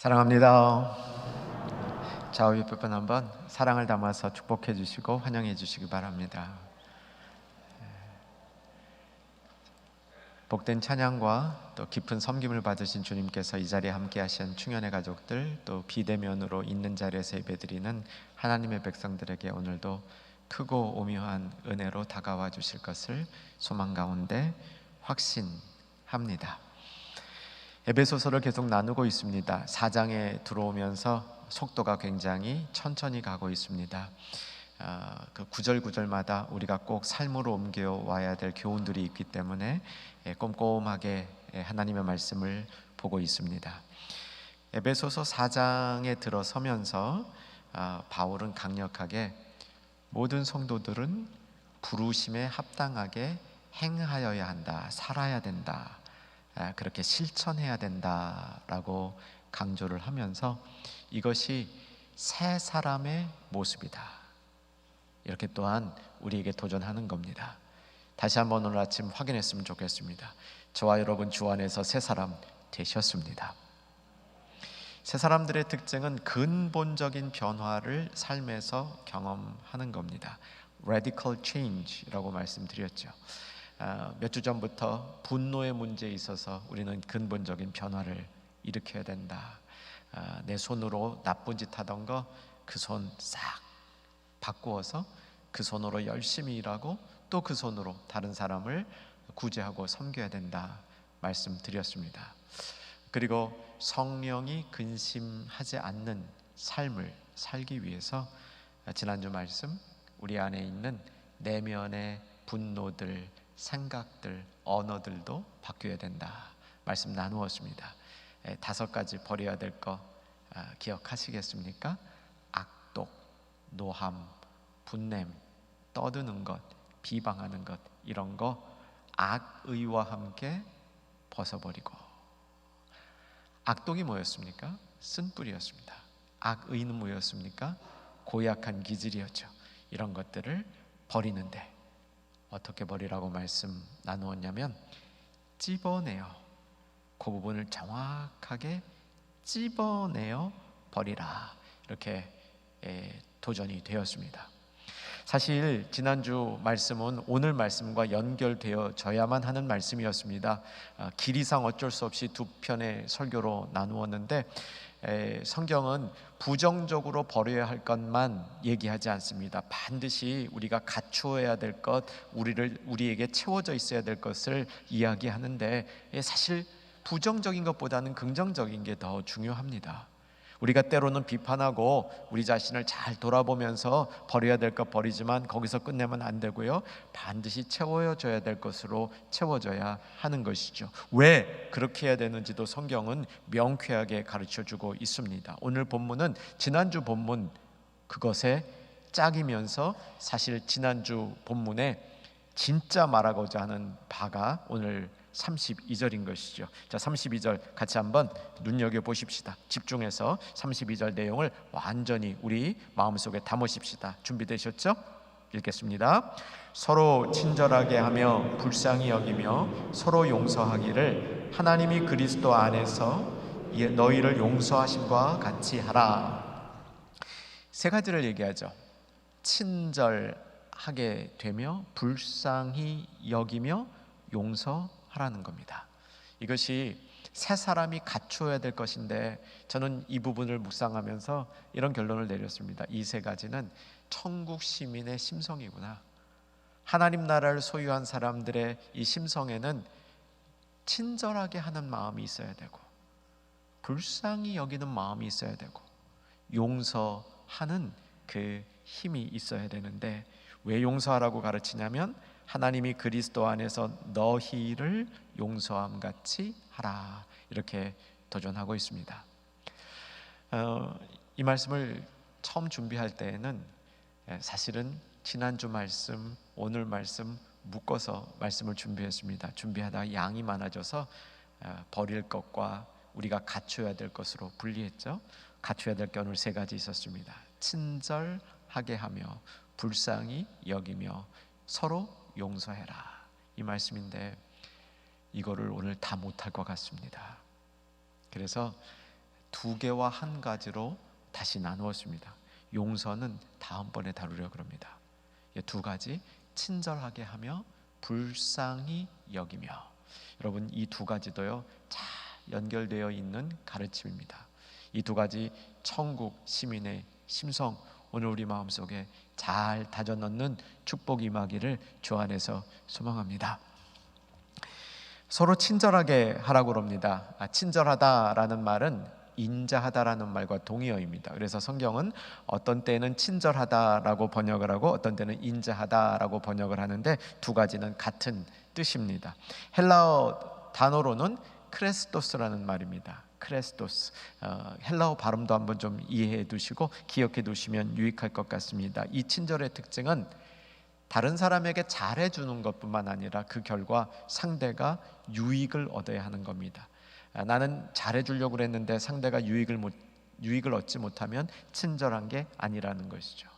사랑합니다. 좌우 옆에 분 한번 사랑을 담아서 축복해 주시고 환영해 주시기 바랍니다. 복된 찬양과 또 깊은 섬김을 받으신 주님께서 이 자리에 함께 하신 충현의 가족들, 또 비대면으로 있는 자리에서 예배드리는 하나님의 백성들에게 오늘도 크고 오묘한 은혜로 다가와 주실 것을 소망 가운데 확신합니다. 에베소서를 계속 나누고 있습니다. 4장에 들어오면서 속도가 굉장히 천천히 가고 있습니다. 그 구절구절마다 우리가 꼭 삶으로 옮겨와야 될 교훈들이 있기 때문에 꼼꼼하게 하나님의 말씀을 보고 있습니다. 에베소서 4장에 들어서면서 바울은 강력하게 모든 성도들은 부르심에 합당하게 행하여야 한다, 살아야 된다, 그렇게 실천해야 된다라고 강조를 하면서 이것이 새 사람의 모습이다, 이렇게 또한 우리에게 도전하는 겁니다. 다시 한번 오늘 아침 확인했으면 좋겠습니다. 저와 여러분 주 안에서 새 사람 되셨습니다. 새 사람들의 특징은 근본적인 변화를 삶에서 경험하는 겁니다. Radical change라고 말씀드렸죠. 몇 주 전부터 분노의 문제에 있어서 우리는 근본적인 변화를 일으켜야 된다. 내 손으로 나쁜 짓 하던 거 그 손 싹 바꾸어서 그 손으로 열심히 일하고 또 그 손으로 다른 사람을 구제하고 섬겨야 된다 말씀드렸습니다. 그리고 성령이 근심하지 않는 삶을 살기 위해서 지난주 말씀 우리 안에 있는 내면의 분노들, 생각들, 언어들도 바뀌어야 된다 말씀 나누었습니다. 5가지 버려야 될 거 기억하시겠습니까? 악독, 노함, 분냄, 떠드는 것, 비방하는 것, 이런 거 악의와 함께 벗어버리고. 악독이 뭐였습니까? 쓴뿌리였습니다. 악의는 뭐였습니까? 고약한 기질이었죠. 이런 것들을 버리는데 어떻게 버리라고 말씀 나누었냐면 찝어내어, 그 부분을 정확하게 찝어내어 버리라, 이렇게 도전이 되었습니다. 사실 지난주 말씀은 오늘 말씀과 연결되어져야만 하는 말씀이었습니다. 길이상 어쩔 수 없이 2편의 설교로 나누었는데 성경은 부정적으로 버려야 할 것만 얘기하지 않습니다. 반드시 우리가 갖추어야 될 것, 우리에게 채워져 있어야 될 것을 이야기하는데 사실 부정적인 것보다는 긍정적인 게 더 중요합니다. 우리가 때로는 비판하고 우리 자신을 잘 돌아보면서 버려야 될 것 버리지만 거기서 끝내면 안 되고요, 반드시 채워져야 될 것으로 채워져야 하는 것이죠. 왜 그렇게 해야 되는지도 성경은 명쾌하게 가르쳐주고 있습니다. 오늘 본문은 지난주 본문 그것의 짝이면서 사실 지난주 본문에 진짜 말하고자 하는 바가 오늘 32절인 것이죠. 자, 32절 같이 한번 눈여겨보십시다. 집중해서 32절 내용을 완전히 우리 마음속에 담으십시다. 준비되셨죠? 읽겠습니다. 서로 친절하게 하며 불쌍히 여기며 서로 용서하기를 하나님이 그리스도 안에서 너희를 용서하심과 같이 하라. 3가지를 얘기하죠. 친절하게 되며 불쌍히 여기며 용서하라는 겁니다. 이것이 새 사람이 갖추어야 될 것인데 저는 이 부분을 묵상하면서 이런 결론을 내렸습니다. 이 3가지는 천국 시민의 심성이구나. 하나님 나라를 소유한 사람들의 이 심성에는 친절하게 하는 마음이 있어야 되고 불쌍히 여기는 마음이 있어야 되고 용서하는 그 힘이 있어야 되는데, 왜 용서하라고 가르치냐면 하나님이 그리스도 안에서 너희를 용서함 같이 하라, 이렇게 도전하고 있습니다. 이 말씀을 처음 준비할 때에는 사실은 지난주 말씀, 오늘 말씀 묶어서 말씀을 준비했습니다. 준비하다가 양이 많아져서 버릴 것과 우리가 갖춰야 될 것으로 분리했죠. 갖춰야 될 게 오늘 3가지 있었습니다. 친절하게 하며 불쌍히 여기며 서로 용서해라, 이 말씀인데 이거를 오늘 다 못할 것 같습니다. 그래서 두 개와 한 가지로 다시 나누었습니다. 용서는 다음번에 다루려 그럽니다. 두 가지, 친절하게 하며 불쌍히 여기며. 여러분, 이 두 가지도요 잘 연결되어 있는 가르침입니다. 이 두 가지 천국 시민의 심성, 오늘 우리 마음속에 잘 다져 넣는 축복이 임하기를 주 안에서 소망합니다. 서로 친절하게 하라고 합니다. 친절하다라는 말은 인자하다라는 말과 동의어입니다. 그래서 성경은 어떤 때는 친절하다라고 번역을 하고 어떤 때는 인자하다라고 번역을 하는데 두 가지는 같은 뜻입니다. 헬라어 단어로는 크레스토스라는 말입니다. 크레스토스. 헬라어 발음도 한번 좀 이해해 두시고 기억해 두시면 유익할 것 같습니다. 이 친절의 특징은 다른 사람에게 잘해주는 것뿐만 아니라 그 결과 상대가 유익을 얻어야 하는 겁니다. 나는 잘해주려고 그랬는데 상대가 유익을 얻지 못하면 친절한 게 아니라는 것이죠.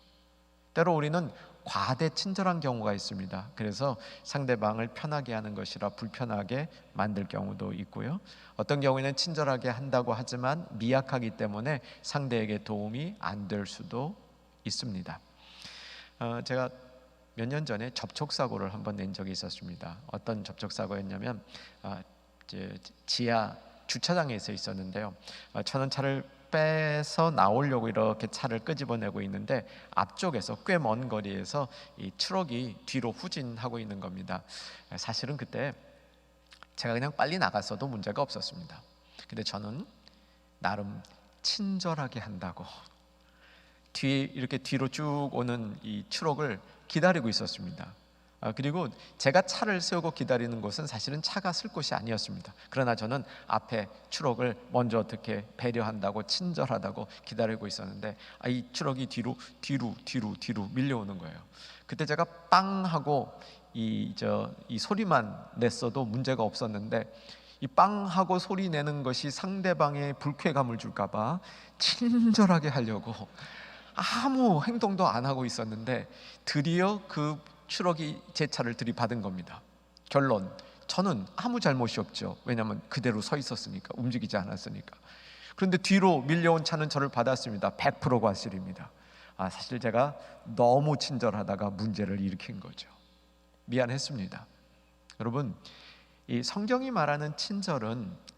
때로 우리는 과대 친절한 경우가 있습니다. 그래서 상대방을 편하게 하는 것이라 불편하게 만들 경우도 있고요. 어떤 경우에는 친절하게 한다고 하지만 미약하기 때문에 상대에게 도움이 안 될 수도 있습니다. 제가 몇 년 전에 접촉사고를 한번 낸 적이 있었습니다. 어떤 접촉사고였냐면 지하 주차장에 있었는데요. 저는 차를 빼서 나오려고 이렇게 차를 끄집어내고 있는데 앞쪽에서 꽤 먼 거리에서 이 트럭이 뒤로 후진하고 있는 겁니다. 사실은 그때 제가 그냥 빨리 나갔어도 문제가 없었습니다. 근데 저는 나름 친절하게 한다고 뒤에 이렇게 뒤로 쭉 오는 이 트럭을 기다리고 있었습니다. 그리고 제가 차를 세우고 기다리는 곳은 사실은 차가 쓸 곳이 아니었습니다. 그러나 저는 앞에 트럭을 먼저 어떻게 배려한다고 친절하다고 기다리고 있었는데 이 트럭이 뒤로 밀려오는 거예요. 그때 제가 빵 하고 이 소리만 냈어도 문제가 없었는데 이 빵 하고 소리 내는 것이 상대방의 불쾌감을 줄까봐 친절하게 하려고 아무 행동도 안 하고 있었는데 드디어 그 트럭이 제 차를 들이받은 겁니다. 결론, 저는 아무 잘못이 없죠. 왜냐하면 그대로 서 있었으니까, 움직이지 않았으니까. 그런데 뒤로 밀려온 차는 저를 받았습니다. 100% 과실입니다. 사실 제가 너무 친절하다가 문제를 일으킨 거죠. 미안했습니다. 여러분, 이 성경이 말하는 친절은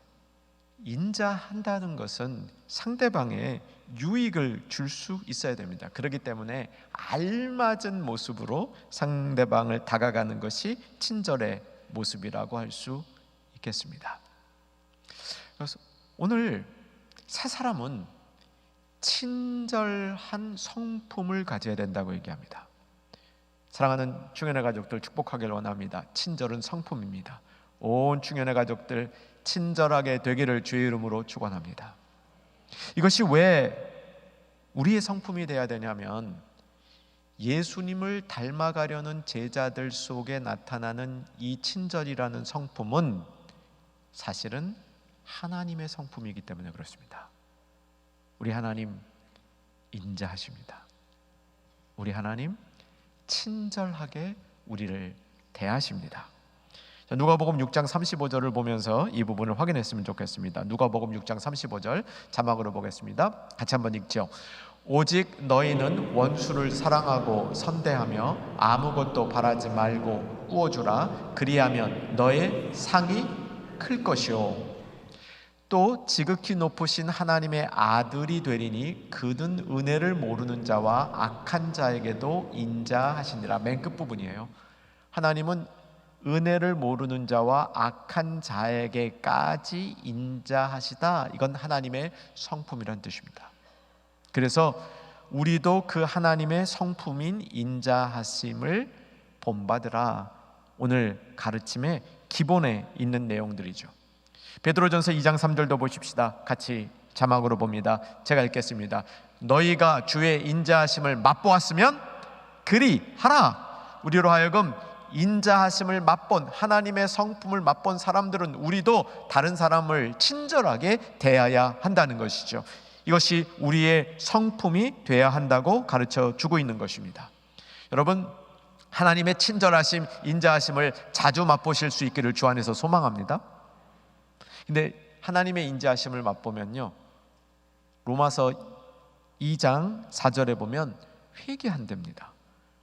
인자한다는 것은 상대방의 유익을 줄 수 있어야 됩니다. 그렇기 때문에 알맞은 모습으로 상대방을 다가가는 것이 친절의 모습이라고 할 수 있겠습니다. 그래서 오늘 세 사람은 친절한 성품을 가져야 된다고 얘기합니다. 사랑하는 충현의 가족들, 축복하길 원합니다. 친절은 성품입니다. 온 충현의 가족들 친절하게 되기를 주의 이름으로 축원합니다. 이것이 왜 우리의 성품이 되어야 되냐면 예수님을 닮아가려는 제자들 속에 나타나는 이 친절이라는 성품은 사실은 하나님의 성품이기 때문에 그렇습니다. 우리 하나님 인자하십니다. 우리 하나님 친절하게 우리를 대하십니다. 누가복음 6장 35절을 보면서 이 부분을 확인했으면 좋겠습니다. 누가복음 6장 35절 자막으로 보겠습니다. 같이 한번 읽죠. 오직 너희는 원수를 사랑하고 선대하며 아무것도 바라지 말고 꾸어주라. 그리하면 너의 상이 클 것이요 또 지극히 높으신 하나님의 아들이 되리니 그는 은혜를 모르는 자와 악한 자에게도 인자하시니라. 맨 끝부분이에요. 하나님은 은혜를 모르는 자와 악한 자에게까지 인자하시다. 이건 하나님의 성품이란 뜻입니다. 그래서 우리도 그 하나님의 성품인 인자하심을 본받으라. 오늘 가르침의 기본에 있는 내용들이죠. 베드로전서 2장 3절도 보십시다. 같이 자막으로 봅니다. 제가 읽겠습니다. 너희가 주의 인자하심을 맛보았으면 그리 하라. 우리로 하여금 인자하심을 맛본, 하나님의 성품을 맛본 사람들은 우리도 다른 사람을 친절하게 대해야 한다는 것이죠. 이것이 우리의 성품이 되어야 한다고 가르쳐 주고 있는 것입니다. 여러분, 하나님의 친절하심, 인자하심을 자주 맛보실 수 있기를 주 안에서 소망합니다. 근데 하나님의 인자하심을 맛보면요, 로마서 2장 4절에 보면 회개한답니다.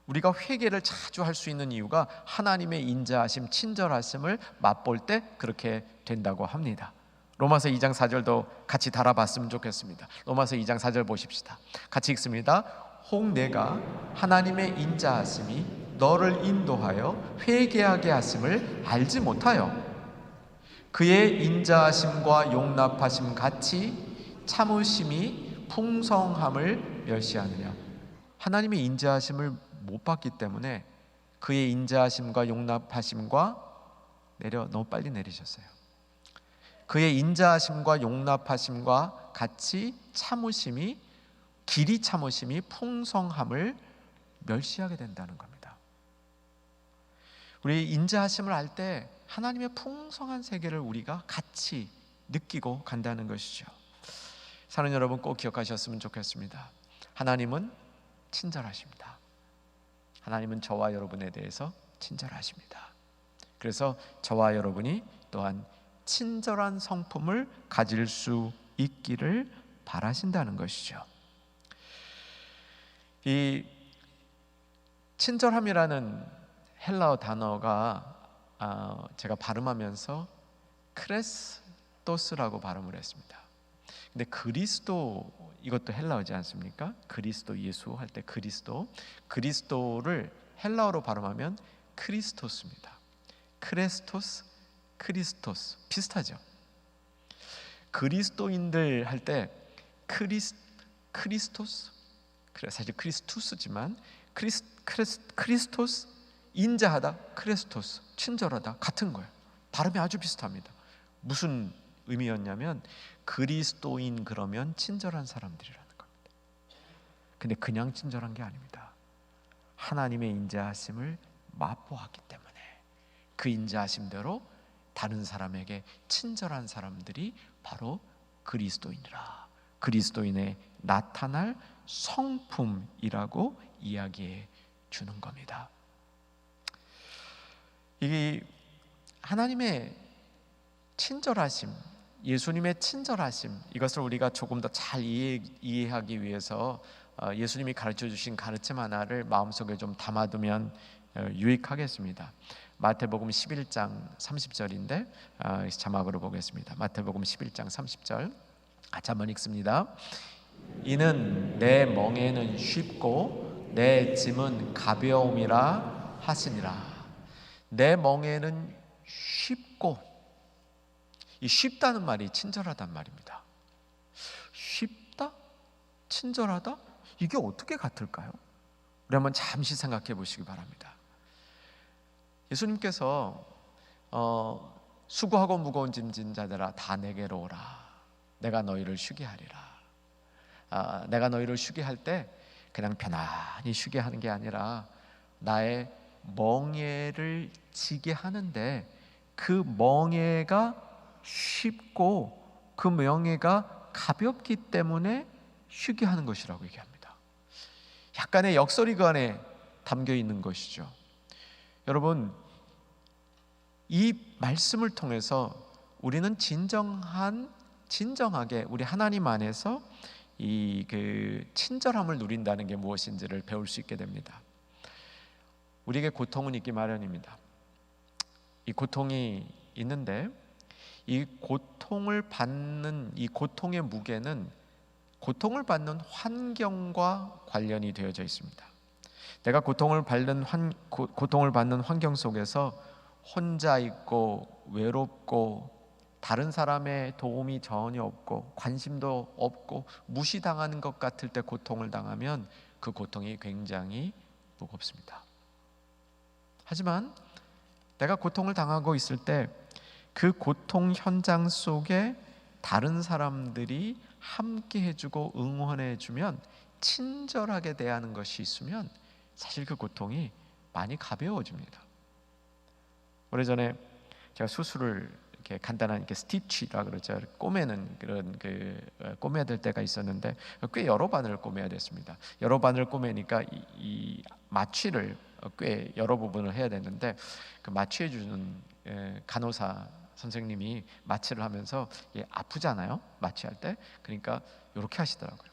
우리가 회개를 자주 할 수 있는 이유가 하나님의 인자하심, 친절하심을 맛볼 때 그렇게 된다고 합니다. 로마서 2장 4절도 같이 달아봤으면 좋겠습니다. 로마서 2장 4절 보십시다. 같이 읽습니다. 혹 내가 하나님의 인자하심이 너를 인도하여 회개하게 하심을 알지 못하여 그의 인자하심과 용납하심 같이 참으심이 풍성함을 멸시하느냐. 하나님의 인자하심을 못 받기 때문에 그의 인자하심과 용납하심과 너무 빨리 내리셨어요. 그의 인자하심과 용납하심과 같이 참으심이, 길이 참으심이 풍성함을 멸시하게 된다는 겁니다. 우리 인자하심을 알 때 하나님의 풍성한 세계를 우리가 같이 느끼고 간다는 것이죠. 사는 여러분 꼭 기억하셨으면 좋겠습니다. 하나님은 친절하십니다. 하나님은 저와 여러분에 대해서 친절하십니다. 그래서 저와 여러분이 또한 친절한 성품을 가질 수 있기를 바라신다는 것이죠. 이 친절함이라는 헬라어 단어가 제가 발음하면서 크레스토스라고 발음을 했습니다. 근데 그리스도, 이것도 헬라어지 않습니까? 그리스도, 예수 할 때 그리스도를 헬라어로 발음하면 크리스토스입니다. 크레스토스, 크리스토스 비슷하죠. 그리스도인들 할 때 크리스토스, 사실 크리스투스지만 크리스토스, 인자하다, 크리스토스, 친절하다, 같은 거예요. 발음이 아주 비슷합니다. 무슨 의미였냐면 그리스도인 그러면 친절한 사람들이라는 겁니다. 근데 그냥 친절한 게 아닙니다. 하나님의 인자하심을 맛보았기 때문에 그 인자하심대로 다른 사람에게 친절한 사람들이 바로 그리스도인이라, 그리스도인의 나타날 성품이라고 이야기해 주는 겁니다. 이 하나님의 친절하심, 예수님의 친절하심, 이것을 우리가 조금 더 잘 이해하기 위해서 예수님이 가르쳐 주신 가르침 하나를 마음속에 좀 담아두면 유익하겠습니다. 마태복음 11장 30절인데 자막으로 보겠습니다. 마태복음 11장 30절 같이 한번 읽습니다. 이는 내 멍에는 쉽고 내 짐은 가벼움이라 하시니라. 내 멍에는 쉽고, 이 쉽다는 말이 친절하단 말입니다. 쉽다? 친절하다? 이게 어떻게 같을까요? 우리 한번 잠시 생각해 보시기 바랍니다. 예수님께서 수고하고 무거운 짐진 자들아 다 내게로 오라. 내가 너희를 쉬게 하리라. 내가 너희를 쉬게 할 때 그냥 편안히 쉬게 하는 게 아니라 나의 멍에를 지게 하는데 그 멍에가 쉽고 그 멍에가 가볍기 때문에 쉬게 하는 것이라고 얘기합니다. 약간의 역설이 그 안에 담겨 있는 것이죠. 여러분, 이 말씀을 통해서 우리는 진정하게 우리 하나님 안에서 이 친절함을 누린다는 게 무엇인지를 배울 수 있게 됩니다. 우리에게 고통은 있기 마련입니다. 이 고통이 있는데 이 고통을 받는 이 고통의 무게는 고통을 받는 환경과 관련이 되어져 있습니다. 내가 고통을 받는 환경 속에서 혼자 있고 외롭고 다른 사람의 도움이 전혀 없고 관심도 없고 무시당하는 것 같을 때 고통을 당하면 그 고통이 굉장히 무겁습니다. 하지만 내가 고통을 당하고 있을 때 그 고통 현장 속에 다른 사람들이 함께 해주고 응원해주면, 친절하게 대하는 것이 있으면 사실 그 고통이 많이 가벼워집니다. 오래전에 제가 수술을 이렇게 간단한 이렇게 스티치라 그러죠. 꼬매는 그런 꼬매야 될 때가 있었는데 꽤 여러 바늘 꼬매야 됐습니다. 여러 바늘 꼬매니까 이 마취를 꽤 여러 부분을 해야 되는데 그 마취해 주는 간호사 선생님이 마취를 하면서 아프잖아요, 마취할 때. 그러니까 이렇게 하시더라고요.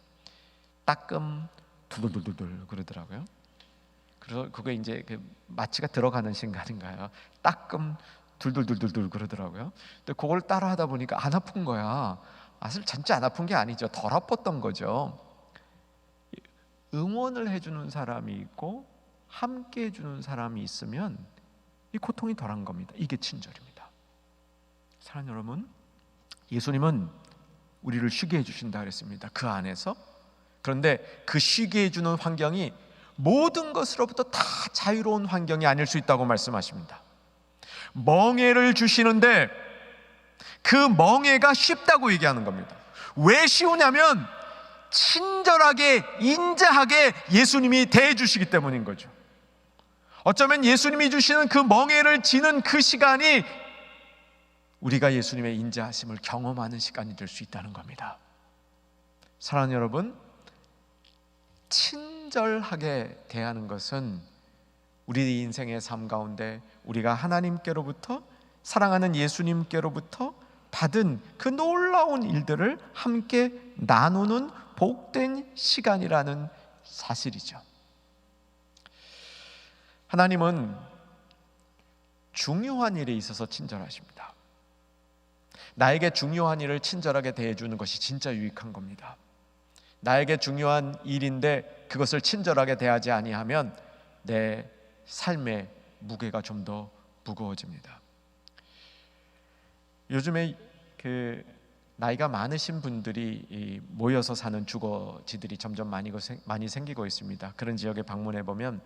따끔 둘둘둘둘 그러더라고요. 그래서 그게 이제 그 마취가 들어가는 순간인가요? 따끔 둘둘둘둘둘 그러더라고요. 근데 그걸 따라 하다 보니까 안 아픈 거야. 사실 진짜 안 아픈 게 아니죠. 덜 아팠던 거죠. 응원을 해주는 사람이 있고 함께 해주는 사람이 있으면 이 고통이 덜한 겁니다. 이게 친절입니다. 사랑하는 여러분, 예수님은 우리를 쉬게 해주신다 그랬습니다. 그 안에서. 그런데 그 쉬게 해주는 환경이 모든 것으로부터 다 자유로운 환경이 아닐 수 있다고 말씀하십니다. 멍에를 주시는데 그 멍에가 쉽다고 얘기하는 겁니다. 왜 쉬우냐면 친절하게 인자하게 예수님이 대해 주시기 때문인 거죠. 어쩌면 예수님이 주시는 그 멍에를 지는 그 시간이 우리가 예수님의 인자하심을 경험하는 시간이 될 수 있다는 겁니다. 사랑하는 여러분, 친절하게 대하는 것은 우리 인생의 삶 가운데 우리가 하나님께로부터, 사랑하는 예수님께로부터 받은 그 놀라운 일들을 함께 나누는 복된 시간이라는 사실이죠. 하나님은 중요한 일에 있어서 친절하십니다. 나에게 중요한 일을 친절하게 대해주는 것이 진짜 유익한 겁니다. 나에게 중요한 일인데 그것을 친절하게 대하지 아니하면 내 삶의 무게가 좀 더 무거워집니다. 요즘에 그 나이가 많으신 분들이 모여서 사는 주거지들이 점점 많이 생기고 있습니다. 그런 지역에 방문해 보면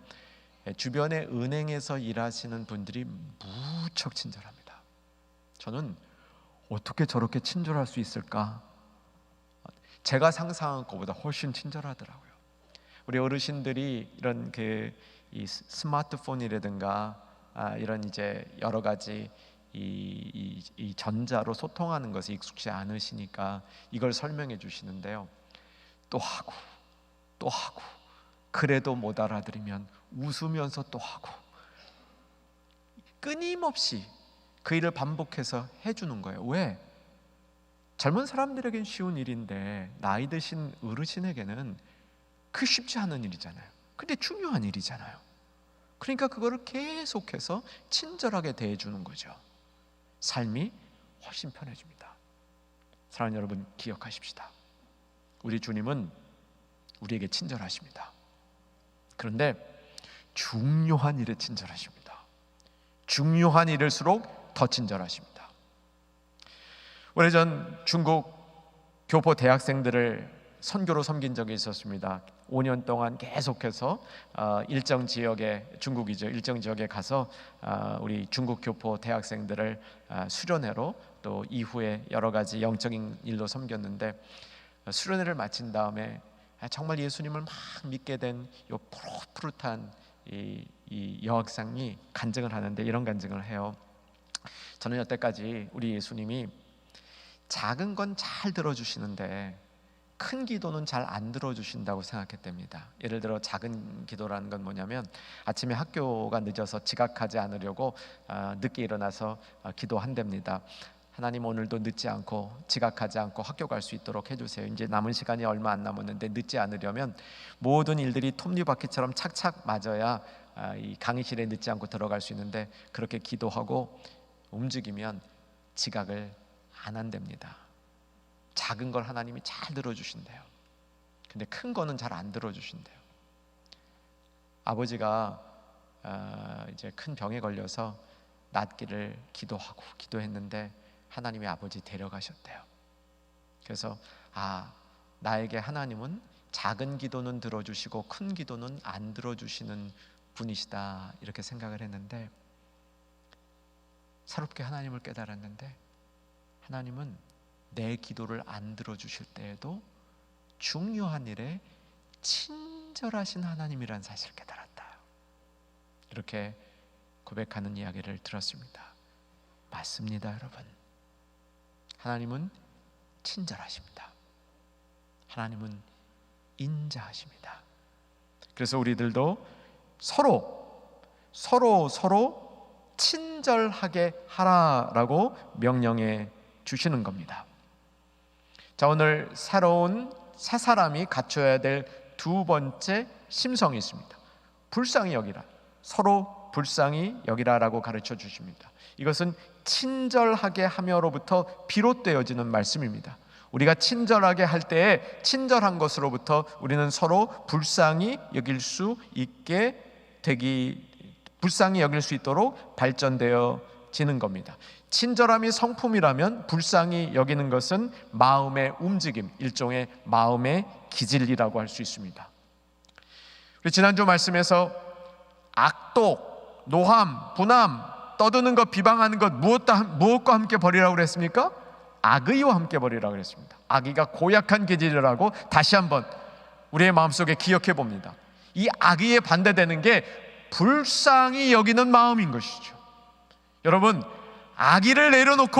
주변의 은행에서 일하시는 분들이 무척 친절합니다. 저는 어떻게 저렇게 친절할 수 있을까? 제가 상상한 것보다 훨씬 친절하더라고요. 우리 어르신들이 이런 이 스마트폰이라든가 이런 이제 여러 가지 이 전자로 소통하는 것에 익숙치 않으시니까 이걸 설명해 주시는데요. 또 하고 또 하고 그래도 못 알아들으면 웃으면서 또 하고 끊임없이 그 일을 반복해서 해주는 거예요. 왜? 젊은 사람들에겐 쉬운 일인데 나이 드신 어르신에게는 그 쉽지 않은 일이잖아요. 근데 중요한 일이잖아요. 그러니까 그거를 계속해서 친절하게 대해주는 거죠. 삶이 훨씬 편해집니다. 사랑하는 여러분, 기억하십시다. 우리 주님은 우리에게 친절하십니다. 그런데 중요한 일에 친절하십니다. 중요한 일일수록 더 친절하십니다. 오래전 중국 교포 대학생들을 선교로 섬긴 적이 있었습니다. 5년 동안 계속해서 일정 지역에, 중국이죠, 일정 지역에 가서 우리 중국 교포 대학생들을 수련회로 또 이후에 여러 가지 영적인 일로 섬겼는데, 수련회를 마친 다음에 정말 예수님을 막 믿게 된 요 푸릇푸릇한 이 여학생이 간증을 하는데 이런 간증을 해요. 저는 여태까지 우리 예수님이 작은 건 잘 들어주시는데 큰 기도는 잘 안 들어주신다고 생각했답니다. 예를 들어 작은 기도라는 건 뭐냐면 아침에 학교가 늦어서 지각하지 않으려고 늦게 일어나서 기도한답니다. 하나님, 오늘도 늦지 않고 지각하지 않고 학교 갈 수 있도록 해주세요. 이제 남은 시간이 얼마 안 남았는데 늦지 않으려면 모든 일들이 톱니바퀴처럼 착착 맞아야 이 강의실에 늦지 않고 들어갈 수 있는데, 그렇게 기도하고 움직이면 지각을 안 한답니다. 작은 걸 하나님이 잘 들어주신대요. 근데 큰 거는 잘 안 들어주신대요. 아버지가 이제 큰 병에 걸려서 낫기를 기도했는데 하나님이 아버지 데려가셨대요. 그래서 나에게 하나님은 작은 기도는 들어주시고 큰 기도는 안 들어주시는 분이시다, 이렇게 생각을 했는데, 새롭게 하나님을 깨달았는데 하나님은 내 기도를 안 들어주실 때에도 중요한 일에 친절하신 하나님이라는 사실을 깨달았다, 이렇게 고백하는 이야기를 들었습니다. 맞습니다, 여러분. 하나님은 친절하십니다. 하나님은 인자하십니다. 그래서 우리들도 서로 친절하게 하라라고 명령해 주시는 겁니다. 자, 오늘 새로운 새 사람이 갖춰야 될 두 번째 심성이 있습니다. 불쌍히 여기라. 서로 불쌍히 여기라라고 가르쳐 주십니다. 이것은 친절하게 하며로부터 비롯되어지는 말씀입니다. 우리가 친절하게 할 때에 친절한 것으로부터 우리는 서로 불쌍히 여길 수 있도록 발전되어지는 겁니다. 친절함이 성품이라면 불쌍히 여기는 것은 마음의 움직임, 일종의 마음의 기질이라고 할 수 있습니다. 우리 지난주 말씀에서 악독, 노함, 분함, 떠드는 것, 비방하는 것 무엇과 함께 버리라고 그랬습니까? 악의와 함께 버리라고 그랬습니다. 악의가 고약한 기질이라고 다시 한번 우리의 마음속에 기억해 봅니다. 이 악의에 반대되는 게 불쌍히 여기는 마음인 것이죠. 여러분, 악의를 내려놓고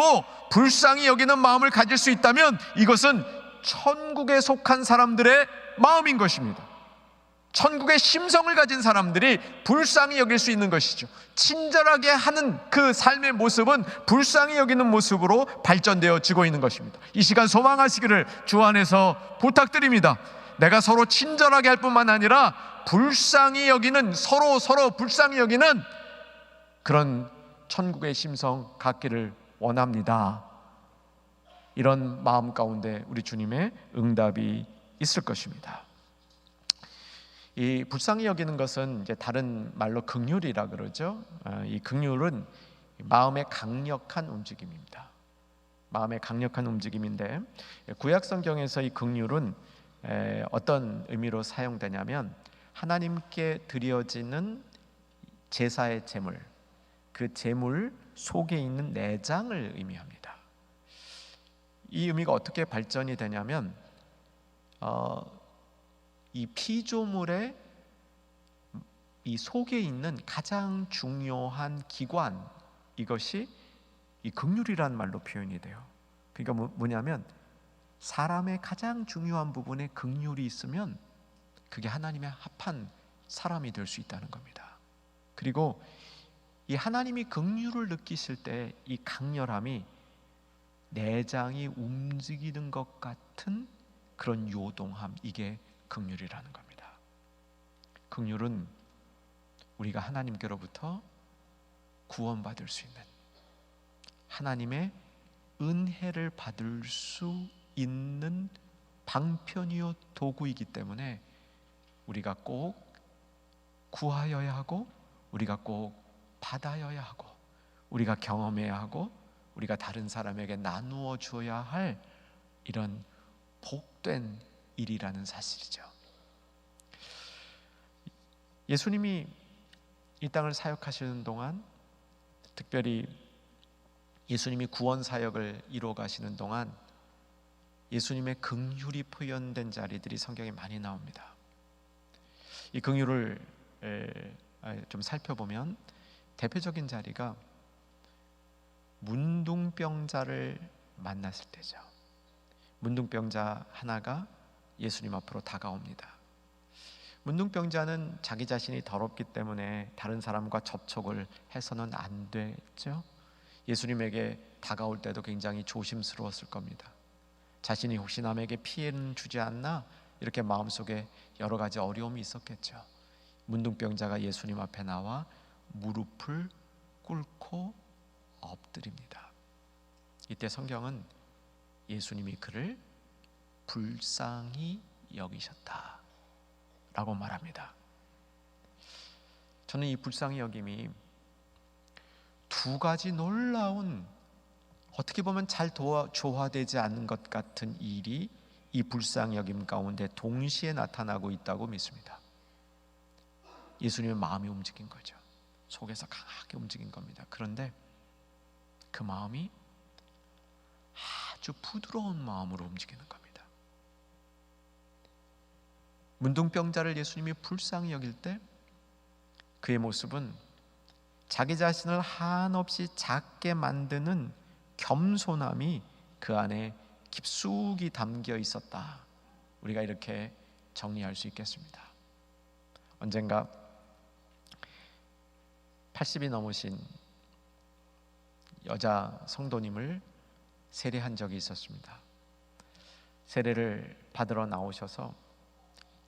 불쌍히 여기는 마음을 가질 수 있다면 이것은 천국에 속한 사람들의 마음인 것입니다. 천국의 심성을 가진 사람들이 불쌍히 여길 수 있는 것이죠. 친절하게 하는 그 삶의 모습은 불쌍히 여기는 모습으로 발전되어지고 있는 것입니다. 이 시간 소망하시기를 주 안에서 부탁드립니다. 내가 서로 친절하게 할 뿐만 아니라 불쌍히 여기는, 서로 불쌍히 여기는 그런 천국의 심성 갖기를 원합니다. 이런 마음 가운데 우리 주님의 응답이 있을 것입니다. 이 불쌍히 여기는 것은 이제 다른 말로 긍휼이라 그러죠. 이 긍휼은 마음의 강력한 움직임입니다. 마음의 강력한 움직임인데, 구약 성경에서 이 긍휼은 어떤 의미로 사용되냐면 하나님께 드려지는 제사의 제물, 그 제물 속에 있는 내장을 의미합니다. 이 의미가 어떻게 발전이 되냐면 이 피조물의 이 속에 있는 가장 중요한 기관, 이것이 이 긍휼이라는 말로 표현이 돼요. 그러니까 뭐냐면 사람의 가장 중요한 부분에 긍휼이 있으면 그게 하나님의 합한 사람이 될 수 있다는 겁니다. 그리고 이 하나님이 긍휼을 느끼실 때 이 강렬함이 내장이 움직이는 것 같은 그런 요동함, 이게 긍휼이라는 겁니다. 긍휼은 우리가 하나님께로부터 구원받을 수 있는, 하나님의 은혜를 받을 수 있는 방편이요 도구이기 때문에 우리가 꼭 구하여야 하고, 우리가 꼭 받아야 하고, 우리가 경험해야 하고, 우리가 다른 사람에게 나누어 줘야 할 이런 복된 일이라는 사실이죠. 예수님이 이 땅을 사역하시는 동안, 특별히 예수님이 구원 사역을 이루어 가시는 동안 예수님의 긍휼이 표현된 자리들이 성경에 많이 나옵니다. 이 긍휼을 좀 살펴보면 대표적인 자리가 문둥병자를 만났을 때죠. 문둥병자 하나가 예수님 앞으로 다가옵니다. 문둥병자는 자기 자신이 더럽기 때문에 다른 사람과 접촉을 해서는 안 됐죠. 예수님에게 다가올 때도 굉장히 조심스러웠을 겁니다. 자신이 혹시 남에게 피해는 주지 않나, 이렇게 마음속에 여러 가지 어려움이 있었겠죠. 문둥병자가 예수님 앞에 나와 무릎을 꿇고 엎드립니다. 이때 성경은 예수님이 그를 불쌍히 여기셨다 라고 말합니다. 저는 이 불쌍히 여김이 두 가지 놀라운, 어떻게 보면 잘 조화되지 않는 것 같은 일이 이 불쌍히 여김 가운데 동시에 나타나고 있다고 믿습니다. 예수님의 마음이 움직인 거죠. 속에서 강하게 움직인 겁니다. 그런데 그 마음이 아주 부드러운 마음으로 움직이는 겁니다. 문둥병자를 예수님이 불쌍히 여길 때 그의 모습은 자기 자신을 한없이 작게 만드는 겸손함이 그 안에 깊숙이 담겨 있었다. 우리가 이렇게 정리할 수 있겠습니다. 언젠가 80이 넘으신 여자 성도님을 세례한 적이 있었습니다. 세례를 받으러 나오셔서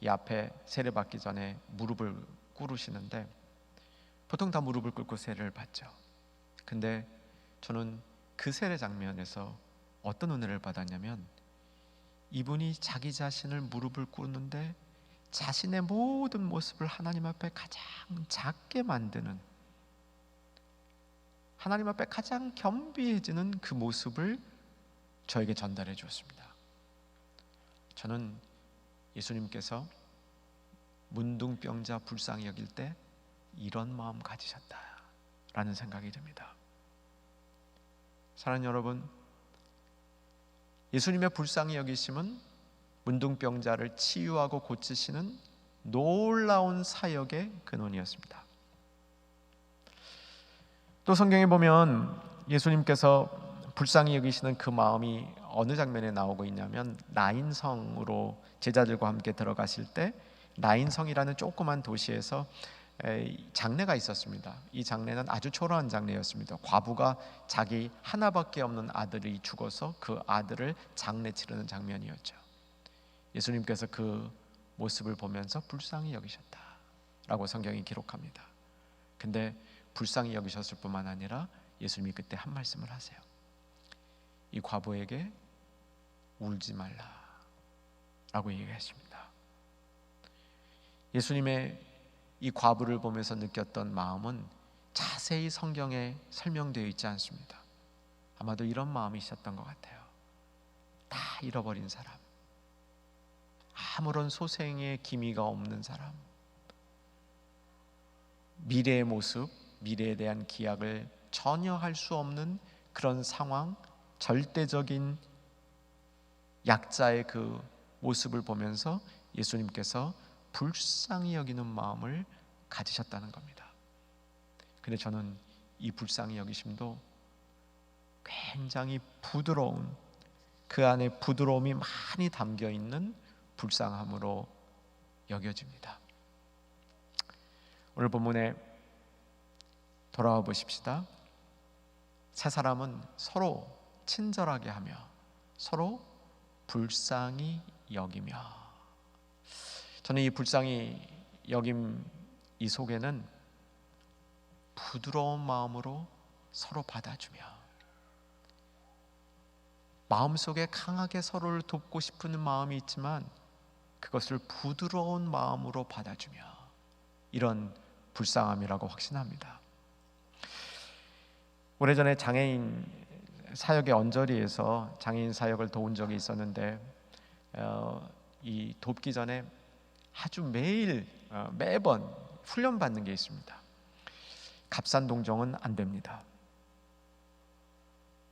이 앞에 세례 받기 전에 무릎을 꿇으시는데 보통 다 무릎을 꿇고 세례를 받죠. 근데 저는 그 세례 장면에서 어떤 은혜를 받았냐면, 이분이 자기 자신을 무릎을 꿇는데 자신의 모든 모습을 하나님 앞에 가장 작게 만드는, 하나님 앞에 가장 겸비해지는 그 모습을 저에게 전달해 주었습니다. 저는 예수님께서 문둥병자 불쌍히 여길 때 이런 마음 가지셨다라는 생각이 듭니다. 사랑하는 여러분, 예수님의 불쌍히 여기심은 문둥병자를 치유하고 고치시는 놀라운 사역의 근원이었습니다. 또 성경에 보면 예수님께서 불쌍히 여기시는 그 마음이 어느 장면에 나오고 있냐면, 나인성으로 제자들과 함께 들어가실 때 나인성이라는 조그만 도시에서 장례가 있었습니다. 이 장례는 아주 초라한 장례였습니다. 과부가 자기 하나밖에 없는 아들이 죽어서 그 아들을 장례 치르는 장면이었죠. 예수님께서 그 모습을 보면서 불쌍히 여기셨다라고 성경이 기록합니다. 근데 불쌍히 여기셨을 뿐만 아니라 예수님이 그때 한 말씀을 하세요. 이 과부에게 울지 말라라고 얘기했습니다. 예수님의 이 과부를 보면서 느꼈던 마음은 자세히 성경에 설명되어 있지 않습니다. 아마도 이런 마음이셨던 것 같아요. 다 잃어버린 사람, 아무런 소생의 기미가 없는 사람, 미래의 모습, 미래에 대한 기약을 전혀 할 수 없는 그런 상황, 절대적인 약자의 그 모습을 보면서 예수님께서 불쌍히 여기는 마음을 가지셨다는 겁니다. 근데 저는 이 불쌍히 여기심도 굉장히 부드러운, 그 안에 부드러움이 많이 담겨 있는 불쌍함으로 여겨집니다. 오늘 본문에 돌아와 보십시다. 세 사람은 서로 친절하게 하며 서로 불쌍히 여기며, 저는 이 불쌍히 여김 이 속에는 부드러운 마음으로 서로 받아주며, 마음속에 강하게 서로를 돕고 싶은 마음이 있지만 그것을 부드러운 마음으로 받아주며, 이런 불쌍함이라고 확신합니다. 오래전에 장애인 사역의 언저리에서 장애인 사역을 도운 적이 있었는데, 이 돕기 전에 아주 매번 훈련받는 게 있습니다. 갑산동정은 안 됩니다.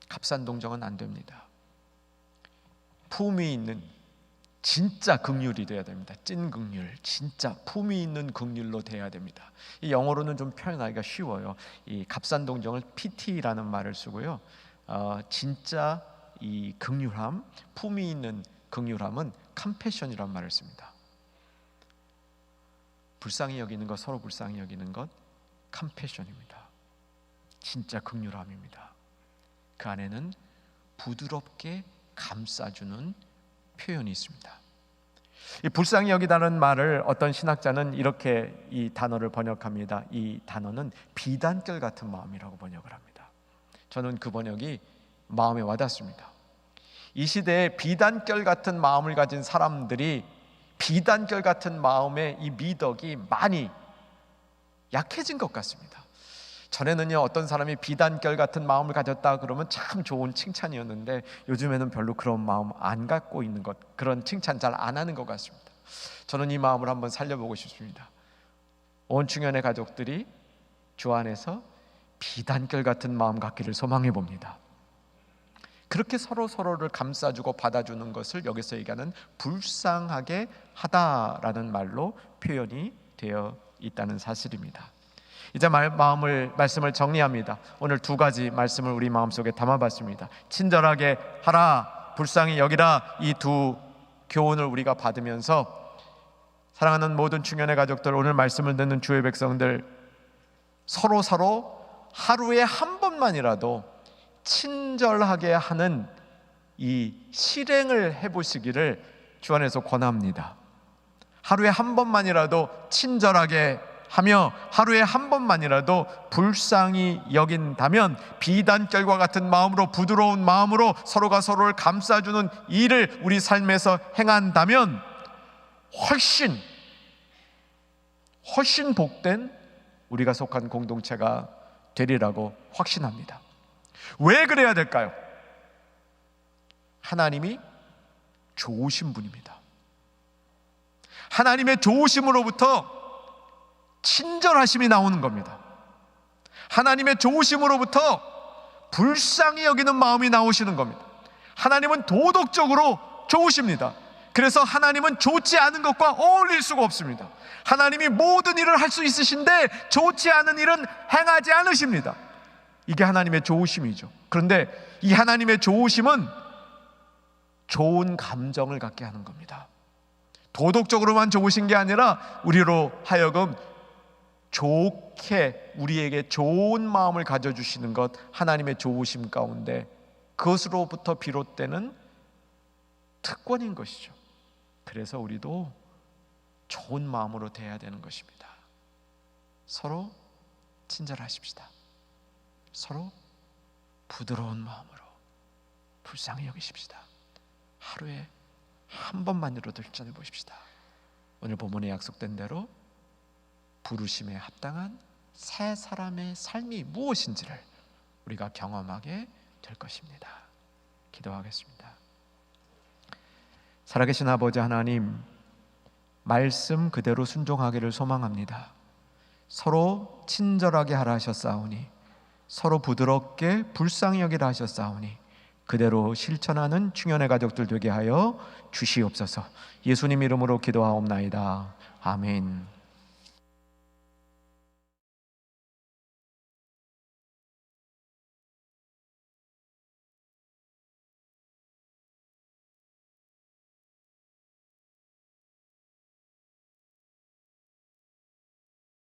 갑산동정은 안 됩니다. 품위 있는 진짜 긍휼이 돼야 됩니다. 찐 긍휼, 진짜 품위 있는 긍휼로 돼야 됩니다. 이 영어로는 좀 표현하기가 쉬워요. 이 갑산동정을 PT라는 말을 쓰고요. 진짜 이 긍휼함, 품위 있는 긍휼함은 컴패션이라는 말을 씁니다. 불쌍히 여기는 것, 서로 불쌍히 여기는 것, 컴패션입니다. 진짜 긍휼함입니다. 그 안에는 부드럽게 감싸주는 표현이 있습니다. 이 불쌍히 여기다는 말을 어떤 신학자는 이렇게 이 단어를 번역합니다. 이 단어는 비단결 같은 마음이라고 번역을 합니다. 저는 그 번역이 마음에 와닿습니다. 이 시대에 비단결 같은 마음을 가진 사람들이 비단결 같은 마음의 이 미덕이 많이 약해진 것 같습니다. 전에는요, 어떤 사람이 비단결 같은 마음을 가졌다 그러면 참 좋은 칭찬이었는데 요즘에는 별로 그런 마음 안 갖고 있는 것, 그런 칭찬 잘 안 하는 것 같습니다. 저는 이 마음을 한번 살려보고 싶습니다. 온 충현의 가족들이 주 안에서 비단결 같은 마음 갖기를 소망해 봅니다. 그렇게 서로를 감싸주고 받아주는 것을 여기서 얘기하는 불쌍하게 하다라는 말로 표현이 되어 있다는 사실입니다. 이제 말씀을 정리합니다. 오늘 두 가지 말씀을 우리 마음속에 담아봤습니다. 친절하게 하라, 불쌍히 여기라, 이 두 교훈을 우리가 받으면서 사랑하는 모든 충현의 가족들, 오늘 말씀을 듣는 주의 백성들, 서로 하루에 한 번만이라도 친절하게 하는 이 실행을 해보시기를 주 안에서 권합니다. 하루에 한 번만이라도 친절하게 하며 하루에 한 번만이라도 불쌍히 여긴다면, 비단결과 같은 마음으로, 부드러운 마음으로 서로가 서로를 감싸주는 일을 우리 삶에서 행한다면 훨씬 복된 우리가 속한 공동체가 되리라고 확신합니다. 왜 그래야 될까요? 하나님이 좋으신 분입니다. 하나님의 좋으심으로부터 친절하심이 나오는 겁니다. 하나님의 좋으심으로부터 불쌍히 여기는 마음이 나오시는 겁니다. 하나님은 도덕적으로 좋으십니다. 그래서 하나님은 좋지 않은 것과 어울릴 수가 없습니다. 하나님이 모든 일을 할 수 있으신데 좋지 않은 일은 행하지 않으십니다. 이게 하나님의 좋으심이죠. 그런데 이 하나님의 좋으심은 좋은 감정을 갖게 하는 겁니다. 도덕적으로만 좋으신 게 아니라 우리로 하여금 좋게, 우리에게 좋은 마음을 가져주시는 것, 하나님의 좋으심 가운데 그것으로부터 비롯되는 특권인 것이죠. 그래서 우리도 좋은 마음으로 대해야 되는 것입니다. 서로 친절하십시다. 서로 부드러운 마음으로 불쌍히 여기십시다. 하루에 한 번만이라도 실천해 보십시다. 오늘 본문에 약속된 대로 부르심에 합당한 새 사람의 삶이 무엇인지를 우리가 경험하게 될 것입니다. 기도하겠습니다. 살아계신 아버지 하나님, 말씀 그대로 순종하기를 소망합니다. 서로 친절하게 하라 하셨사오니, 서로 부드럽게 불쌍히 여기라 하셨사오니, 그대로 실천하는 충현의 가족들 되게 하여 주시옵소서. 예수님 이름으로 기도하옵나이다. 아멘.